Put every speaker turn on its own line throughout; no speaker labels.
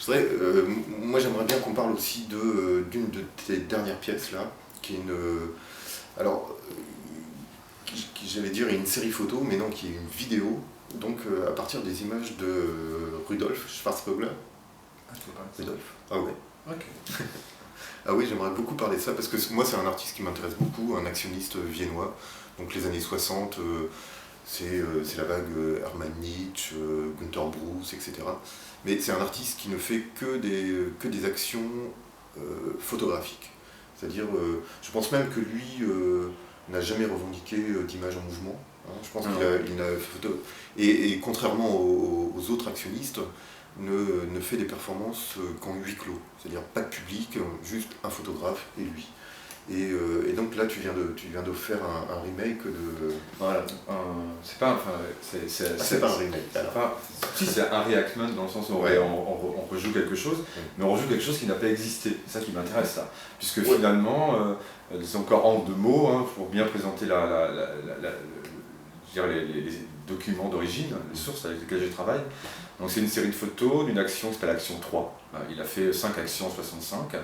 Moi j'aimerais bien qu'on parle aussi d'une de tes dernières pièces là, qui est alors, j'allais dire une série photo, mais non, qui est une vidéo, donc à partir des images de Rudolf Schwarzkogler.
Ah, tu veux parler de ça?
Rudolf? Ah ouais.
Ok.
Ah oui, j'aimerais beaucoup parler de ça, parce que moi c'est un artiste qui m'intéresse beaucoup, un actionniste viennois, donc les années 60, c'est la vague Hermann Nietzsche, Günter Bruce, etc. Mais c'est un artiste qui ne fait que des actions photographiques. C'est-à-dire, je pense même que lui n'a jamais revendiqué d'image en mouvement. Hein. Je pense qu'il a photo. Et contrairement aux autres actionnistes, ne fait des performances qu'en huis clos. C'est-à-dire pas de public, juste un photographe et lui. Et donc là, tu viens de faire un remake de...
Voilà. C'est pas, enfin,
c'est pas un remake. Alors.
Si, c'est un reenactment dans le sens où
Ouais.
on rejoue quelque chose, mais on rejoue quelque chose qui n'a pas existé. C'est ça qui m'intéresse, là. Puisque
Ouais.
finalement, c'est encore en deux mots, hein, pour bien présenter je dirais les documents d'origine, les sources avec lesquelles je travaille. Donc c'est une série de photos d'une action qui s'appelle Action 3. Il a fait 5 actions en 65.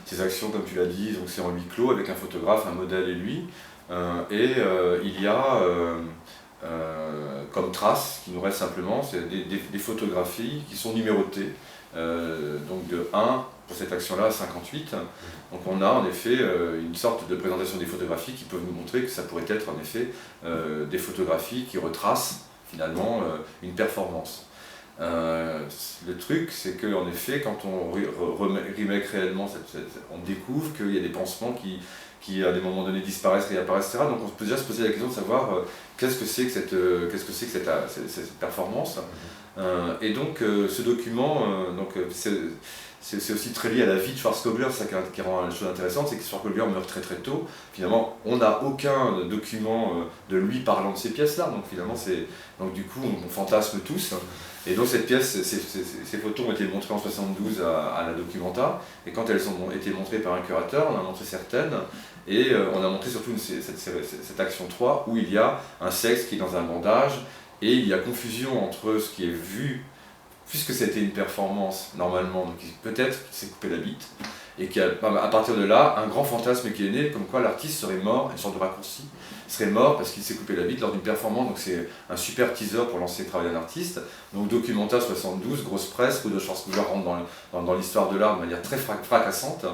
Ces actions, comme tu l'as dit, c'est en huis clos avec un photographe, un modèle et lui. Il y a comme trace qui nous reste simplement, c'est des photographies qui sont numérotées. Donc de 1 pour cette action-là à 58. Donc on a en effet une sorte de présentation des photographies qui peuvent nous montrer que ça pourrait être en effet des photographies qui retracent finalement une performance. Le truc, c'est qu'en effet, quand on remake réellement, on découvre qu'il y a des pansements qui à des moments donnés disparaissent, réapparaissent, etc. Donc on peut déjà se poser la question de savoir qu'est-ce que c'est que cette performance. Et donc ce document, c'est aussi très lié à la vie de Schwarzkogler, ça qui rend la chose intéressante, c'est que Schwarzkogler meurt très très tôt. Finalement, on n'a aucun document de lui parlant de ces pièces-là, donc finalement, donc du coup, on fantasme tous. Et donc cette pièce, ces photos ont été montrées en 72 à la Documenta, et quand elles ont été montrées par un curateur, on a montré certaines, et on a montré surtout cette action 3, où il y a un sexe qui est dans un bandage, et il y a confusion entre ce qui est vu, puisque c'était une performance normalement, donc peut-être qu'il s'est coupé la bite, et qu'à partir de là, un grand fantasme qui est né, comme quoi l'artiste serait mort, une sorte de raccourci, serait mort parce qu'il s'est coupé la bite lors d'une performance, donc c'est un super teaser pour lancer le travail d'un artiste. Donc Documenta 72, grosse presse, Rudolf Schwarzkogler rentre dans l'histoire de l'art de manière très fracassante,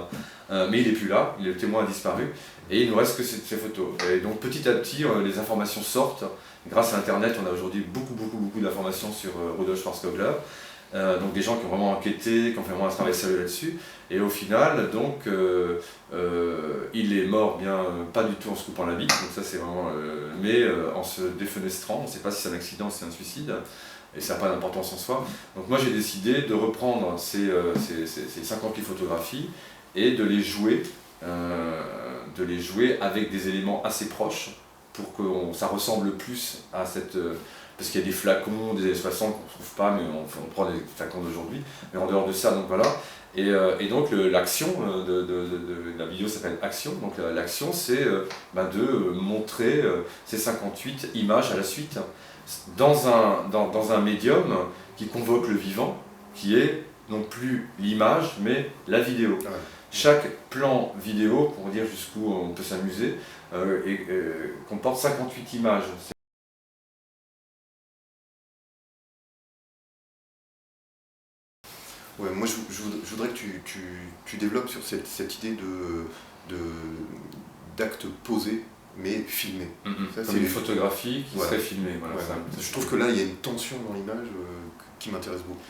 mais il n'est plus là, le témoin a disparu, et il ne nous reste que ces photos. Et donc petit à petit, les informations sortent. Grâce à Internet, on a aujourd'hui beaucoup d'informations sur Rudolf Schwarzkogler. Donc des gens qui ont vraiment enquêté, qui ont fait vraiment un travail sérieux là-dessus. Et au final, donc, il est mort pas du tout en se coupant la bite, donc ça c'est vraiment, mais en se défenestrant. On ne sait pas si c'est un accident ou si c'est un suicide, et ça n'a pas d'importance en soi. Donc moi j'ai décidé de reprendre ces 58 photographies et de les jouer avec des éléments assez proches pour que ça ressemble plus à cette... parce qu'il y a des flacons des années 60 qu'on ne trouve pas, mais on prend des flacons d'aujourd'hui. Mais en dehors de ça, donc voilà. Et donc l'action de la vidéo s'appelle Action. Donc l'action, c'est de montrer ces 58 images à la suite dans un médium qui convoque le vivant, qui est non plus l'image, mais la vidéo.
Ouais.
Chaque plan vidéo, pour dire jusqu'où on peut s'amuser, comporte 58 images.
Ouais, moi je voudrais que tu développes sur cette idée d'acte posé, mais filmé. Ça,
Comme une photographie qui serait filmée. Voilà,
je trouve que là, il y a une tension dans l'image qui m'intéresse beaucoup.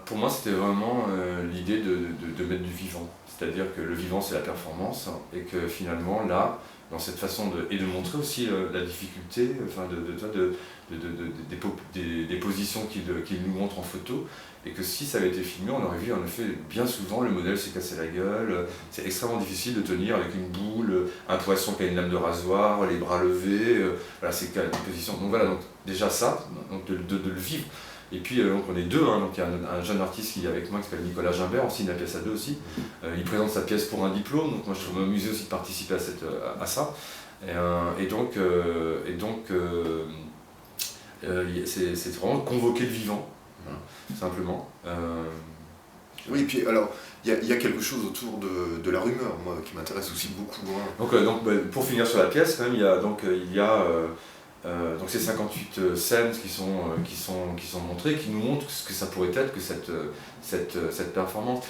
Pour moi, c'était vraiment l'idée de mettre du vivant. C'est-à-dire que le vivant, c'est la performance, et que finalement, là, dans cette façon de montrer aussi la difficulté, des positions qu'il nous montre en photo, et que si ça avait été filmé, on aurait vu en effet bien souvent le modèle s'est cassé la gueule, c'est extrêmement difficile de tenir avec une boule, un poisson qui a une lame de rasoir, les bras levés, voilà, c'est des positions. Donc voilà, donc déjà ça, donc de le vivre. Et puis donc on est deux, hein, donc il y a un jeune artiste qui est avec moi qui s'appelle Nicolas Gimbert, on signe la pièce à deux aussi. Il présente sa pièce pour un diplôme, donc moi je m'amusais aussi de participer à ça. C'est vraiment convoquer le vivant, hein, simplement.
Oui, et puis alors, il y a quelque chose autour de la rumeur, moi, qui m'intéresse aussi beaucoup. Hein.
Donc pour finir sur la pièce, quand même, il y a donc ces 58 scènes qui sont montrées, qui nous montrent ce que ça pourrait être que cette performance.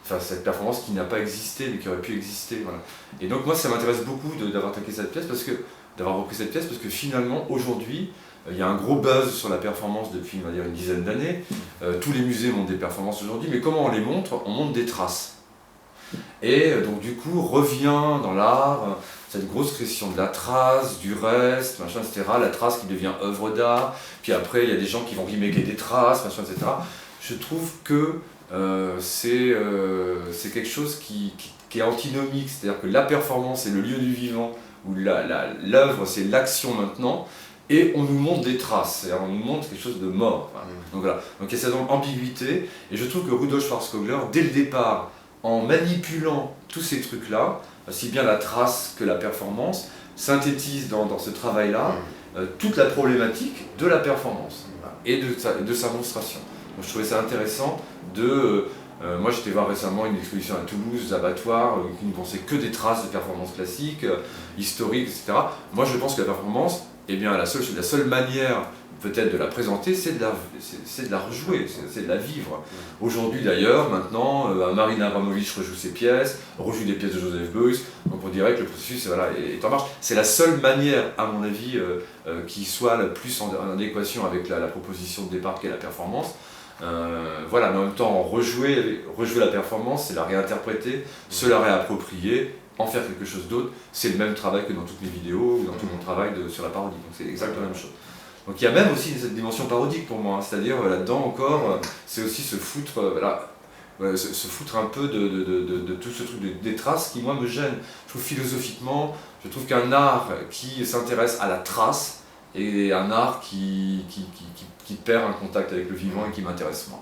Enfin, cette performance qui n'a pas existé, mais qui aurait pu exister. Voilà. Et donc moi, ça m'intéresse beaucoup d'avoir attaqué cette pièce, d'avoir repris cette pièce, parce que finalement, aujourd'hui, il y a un gros buzz sur la performance depuis, on va dire, une dizaine d'années. Tous les musées montrent des performances aujourd'hui, mais comment on les montre? On montre des traces. Et donc du coup, revient dans l'art cette grosse question de la trace, du reste, machin, etc. La trace qui devient œuvre d'art. Puis après, il y a des gens qui vont reméquer des traces, machin, etc. Je trouve que c'est quelque chose qui est antinomique, c'est-à-dire que la performance est le lieu du vivant, où l'œuvre c'est l'action maintenant, et on nous montre des traces, c'est-à-dire on nous montre quelque chose de mort. Enfin, donc voilà, donc il y a cette ambiguïté, et je trouve que Rudolf Schwarzkogler, dès le départ, en manipulant tous ces trucs-là, aussi bien la trace que la performance, synthétise dans ce travail-là toute la problématique de la performance et de sa monstration. Donc je trouvais ça intéressant moi j'étais voir récemment une exposition à Toulouse, Abattoir, qui ne pensait que des traces de performance classique, historique, etc. Moi je pense que la performance, eh bien, la seule manière peut-être de la présenter, c'est de la rejouer, c'est de la vivre. Aujourd'hui d'ailleurs, maintenant, Marina Abramovic rejoue ses pièces, rejoue des pièces de Joseph Beuys, donc on dirait que le processus est en marche. C'est la seule manière, à mon avis, qui soit le plus en adéquation avec la proposition de départ qu'est la performance. Voilà, mais en même temps, rejouer la performance, c'est la réinterpréter, se la réapproprier, en faire quelque chose d'autre. C'est le même travail que dans toutes mes vidéos ou dans tout mon travail sur la parodie. Donc c'est exactement la même chose. Donc il y a même aussi cette dimension parodique pour moi, hein, c'est-à-dire là-dedans encore, c'est aussi se foutre un peu de tout ce truc des traces qui moi me gêne. Je trouve philosophiquement, je trouve qu'un art qui s'intéresse à la trace est un art qui perd un contact avec le vivant et qui m'intéresse moins.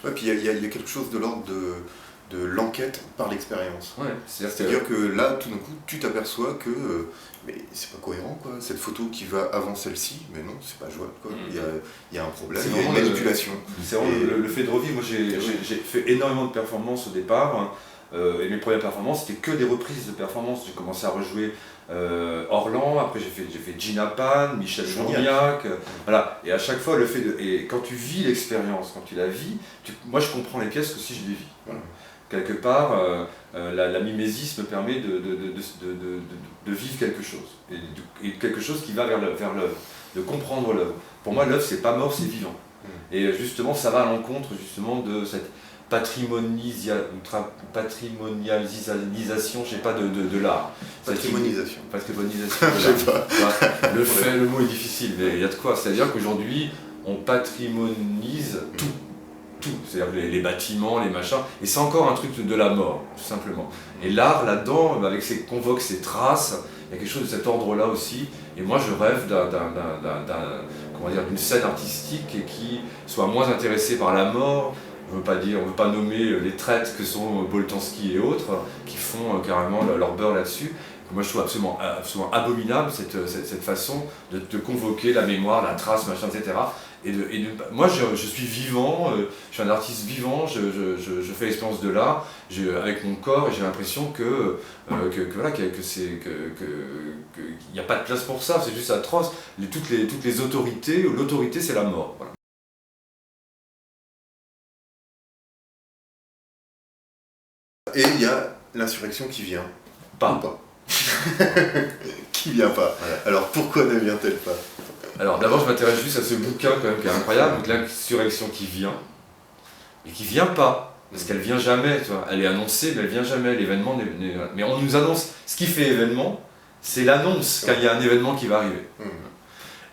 Ouais, puis il y a quelque chose de l'ordre de l'enquête par l'expérience.
Ouais,
c'est-à-dire que là, tout d'un coup, tu t'aperçois que mais c'est pas cohérent, quoi. Cette photo qui va avant celle-ci, mais non, c'est pas jouable, quoi. Il y a un problème, il y a une manipulation.
C'est vraiment le fait de revivre. Moi, j'ai fait énormément de performances au départ, et mes premières performances, c'était que des reprises de performances. J'ai commencé à rejouer Orlan, après j'ai fait Gina Pan, Michel Journiac, voilà. Et à chaque fois, et quand tu vis l'expérience, quand tu la vis, moi je comprends les pièces que si je les vis. Voilà. Quelque part, la mimésis me permet de vivre quelque chose, et quelque chose qui va vers l'œuvre, de comprendre l'œuvre. Pour moi, l'œuvre, c'est pas mort, c'est vivant. Et justement, ça va à l'encontre justement de cette patrimonialisation, je sais pas, de l'art.
Patrimonisation.
Patrimonisation.
Je sais pas.
Le mot est difficile, mais il y a de quoi. C'est-à-dire qu'aujourd'hui, on patrimonise tout. C'est-à-dire les bâtiments, les machins, et c'est encore un truc de la mort, tout simplement. Et l'art, là-dedans, convoque ces traces, il y a quelque chose de cet ordre-là aussi, et moi je rêve d'une scène artistique qui soit moins intéressée par la mort. On ne veut pas nommer les traites que sont Boltanski et autres, qui font carrément leur beurre là-dessus. Moi je trouve absolument abominable cette façon de convoquer la mémoire, la trace, machin, etc. Moi je suis vivant, je suis un artiste vivant, je fais l'expérience de l'art avec mon corps, et j'ai l'impression qu'il n'y a pas de place pour ça, c'est juste atroce. Toutes les autorités, l'autorité c'est la mort. Voilà.
Et il y a l'insurrection qui vient.
Pas.
Ou pas. Qui vient pas. Voilà. Alors pourquoi ne vient-elle pas?
Alors d'abord je m'intéresse juste à ce bouquin quand même qui est incroyable, donc l'insurrection qui vient, et qui vient pas, parce qu'elle vient jamais, tu vois. Elle est annoncée mais elle vient jamais, l'événement mais on nous annonce, ce qui fait événement, c'est l'annonce qu'il y a un événement qui va arriver.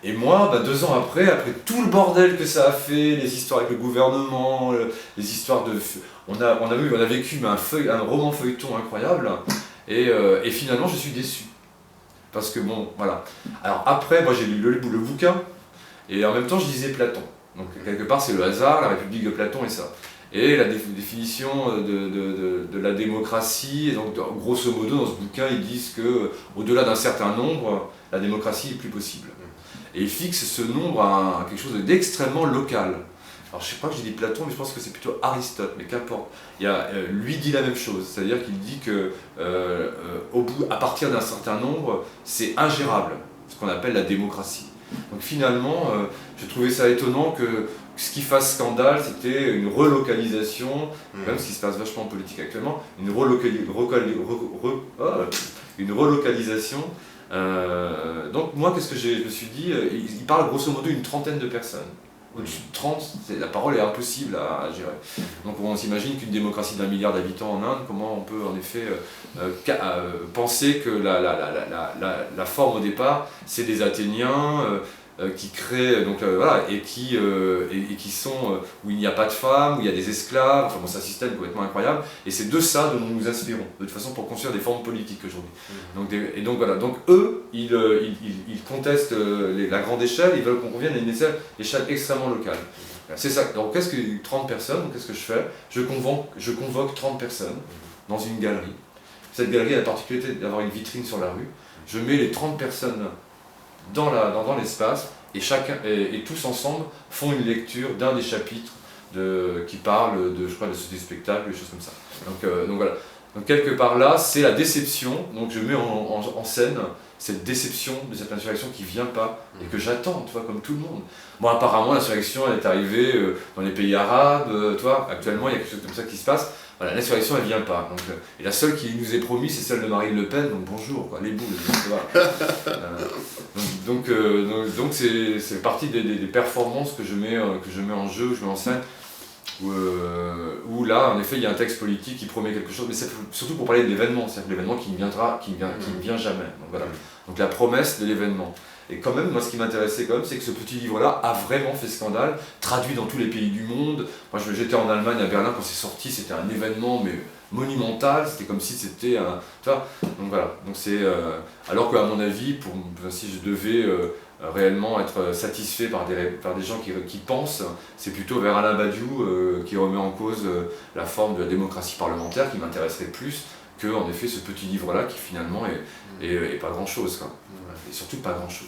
Et moi, 2 ans après tout le bordel que ça a fait, les histoires avec le gouvernement, les histoires de... On a vécu un roman feuilleton incroyable, et finalement je suis déçu. Parce que bon, voilà. Alors après, moi j'ai lu le bouquin, et en même temps je lisais Platon. Donc quelque part c'est le hasard, la République de Platon et ça. Et la définition de la démocratie, et donc grosso modo dans ce bouquin ils disent que au-delà d'un certain nombre, la démocratie est plus possible. Et ils fixent ce nombre à quelque chose d'extrêmement local. alors je sais pas que j'ai dit Platon, mais je pense que c'est plutôt Aristote, mais qu'importe. Lui dit la même chose, c'est-à-dire qu'il dit que à partir d'un certain nombre, c'est ingérable, ce qu'on appelle la démocratie. Donc finalement, je trouvais ça étonnant que ce qui fasse scandale, c'était une relocalisation, même ce qui se passe vachement en politique actuellement, une relocalisation. Donc moi, qu'est-ce que je me suis dit, il parle grosso modo d'une trentaine de personnes. Au-dessus de 30, la parole est impossible à gérer. Donc on s'imagine qu'une démocratie d'1 milliard d'habitants en Inde, comment on peut en effet penser que la forme au départ, c'est des Athéniens qui créent, donc voilà, et qui sont où il n'y a pas de femmes, où il y a des esclaves, enfin bon, c'est un système complètement incroyable, et c'est de ça dont nous nous inspirons, de toute façon pour construire des formes politiques aujourd'hui. Donc voilà, donc eux, ils contestent la grande échelle, ils veulent qu'on revienne à une échelle extrêmement locale. C'est ça. Donc qu'est-ce que 30 personnes, donc qu'est-ce que je fais? Je convoque 30 personnes dans une galerie. Cette galerie a la particularité d'avoir une vitrine sur la rue. Je mets les 30 personnes dans l'espace et tous ensemble font une lecture d'un des chapitres qui parle de ce spectacle, des choses comme ça. Donc voilà. Donc quelque part là, c'est la déception. Donc je mets en scène cette déception de cette insurrection qui vient pas et que j'attends, tu vois, comme tout le monde. Bon, apparemment l'insurrection elle est arrivée dans les pays arabes, tu vois, actuellement il y a quelque chose comme ça qui se passe. Voilà, l'insurrection elle vient pas. Donc, et la seule qui nous est promise c'est celle de Marine Le Pen, donc bonjour, quoi, les boules. Donc c'est partie des performances que je mets en jeu, que je mets en scène. Où là, en effet, il y a un texte politique qui promet quelque chose, mais c'est surtout pour parler de l'événement, c'est-à-dire l'événement qui ne vient jamais. Donc, voilà. Donc la promesse de l'événement. Et quand même, moi, ce qui m'intéressait quand même, c'est que ce petit livre-là a vraiment fait scandale, traduit dans tous les pays du monde. Moi, j'étais en Allemagne, à Berlin, quand c'est sorti, c'était un événement, mais monumental, c'était comme si c'était un... Tu vois, donc voilà. Donc c'est... alors qu'à mon avis, si je devais... réellement être satisfait par des gens qui pensent, c'est plutôt vers Alain Badiou qui remet en cause la forme de la démocratie parlementaire qui m'intéresserait plus que en effet ce petit livre-là qui finalement est pas grand-chose, quoi. Et surtout pas grand-chose.